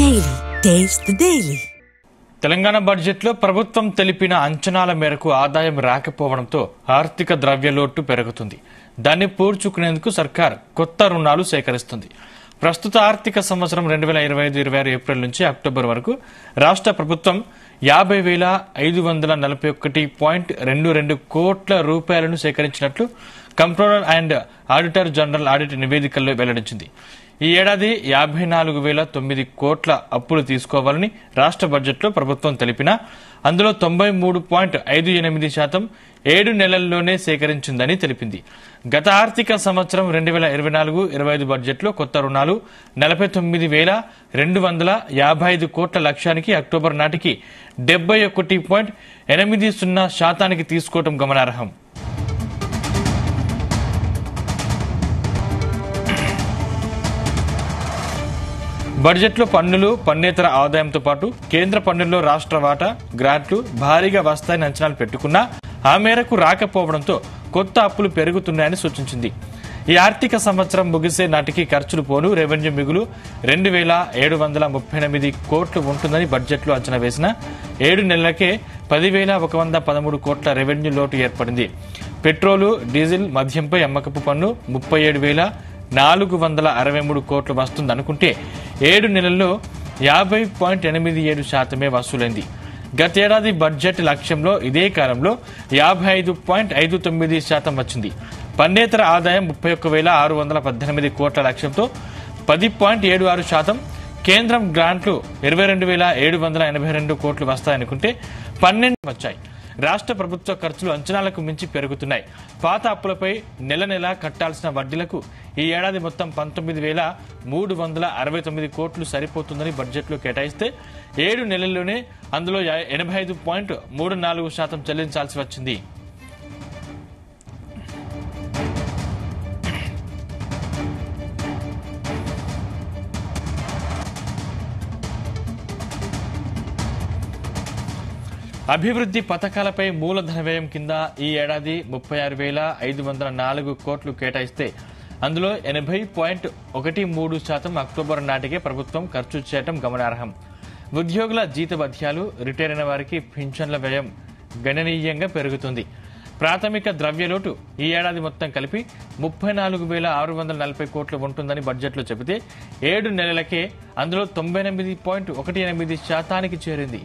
Daily. Taste the Daily. Telangana బడ్జెట్లో ప్రభుత్వం తెలిపిన అంచనాల మేరకు ఆదాయం రాకపోవడంతో ఆర్థిక ద్రవ్యలోటు పెరుగుతుంది. దాన్ని పూడ్చుకునేందుకు సర్కార్ కొత్త రుణాలు సేకరిస్తుంది. ప్రస్తుత ఆర్థిక సంవత్సరం 2025-26 ఏప్రిల్ నుంచి అక్టోబర్ వరకు రాష్ట్ర ప్రభుత్వం 50,541.22 కోట్ల రూపాయలను సేకరించినట్లు comptroller and auditor general audit నివేదికల్లో వెల్లడించింది. ఈ ఏడాది 54,009 కోట్ల అప్పులు తీసుకోవాలని రాష్ట్ర బడ్జెట్లో ప్రభుత్వం తెలిపినా అందులో 93.58% 7 నెలల్లోనే సేకరించిందని తెలిపింది. గత ఆర్థిక సంవత్సరం 2024-25 బడ్జెట్లో కొత్త రుణాలు 49,255 కోట్ల లక్ష్యానికి అక్టోబర్ నాటికి 71.80% తీసుకోవడం గమనార్హం. బడ్జెట్లో పన్నులు, పన్నేతర ఆదాయంతో పాటు కేంద్ర పన్నుల్లో రాష్ట్ర వాటా, గ్రాంట్లు భారీగా వస్తాయని అంచనాలు పెట్టుకున్నా ఆ మేరకు రాకపోవడంతో కొత్త అప్పులు పెరుగుతున్నాయని సూచించింది. ఈ ఆర్థిక సంవత్సరం ముగిసే నాటికి ఖర్చులు పోను రెవెన్యూ మిగులు 2,738 కోట్లు ఉంటుందని బడ్జెట్లో అంచనా వేసిన 7 నెలలకే 10,113 కోట్ల రెవెన్యూ లోటు ఏర్పడింది. పెట్రోలు, డీజిల్, మద్యంపై అమ్మకపు పన్ను 37,463 కోట్లు వస్తుందనుకుంటే 7 నెలల్లో 50.87% వసూలైంది. గతేడాది బడ్జెట్ లక్ష్యంలో ఇదే కాలంలో 55.59% వచ్చింది. పన్నేతర ఆదాయం 31,618 కోట్ల లక్ష్యంతో 10.76%, కేంద్రం గ్రాంట్లు 22,782 కోట్లు వస్తాయనుకుంటే 12 వచ్చాయి. రాష్ట్ర ప్రభుత్వ ఖర్చులు అంచనాలకు మించి పెరుగుతున్నాయి. పాత అప్పులపై నెల నెలా కట్టాల్సిన వడ్డీలకు ఈ ఏడాది మొత్తం 19,369 కోట్లు సరిపోతుందని బడ్జెట్లో కేటాయిస్తే 7 నెలల్లోనే అందులో 85.34% చెల్లించాల్సి వచ్చింది. అభివృద్ధి పథకాలపై మూలధన వ్యయం కింద ఈ ఏడాది 36,504 కోట్లు కేటాయిస్తే అందులో 80.13% అక్టోబర్ నాటికే ప్రభుత్వం ఖర్చు చేయడం గమనార్హం. ఉద్యోగుల జీతభత్యాలు, రిటైర్ అయిన వారికి పింఛన్ల వ్యయం గణనీయంగా పెరుగుతుంది. ప్రాథమిక ద్రవ్యలోటు ఈ ఏడాది మొత్తం కలిపి 34,640 కోట్లు ఉంటుందని బడ్జెట్లో చెబితే 7 నెలలకే అందులో 98.18% చేరింది.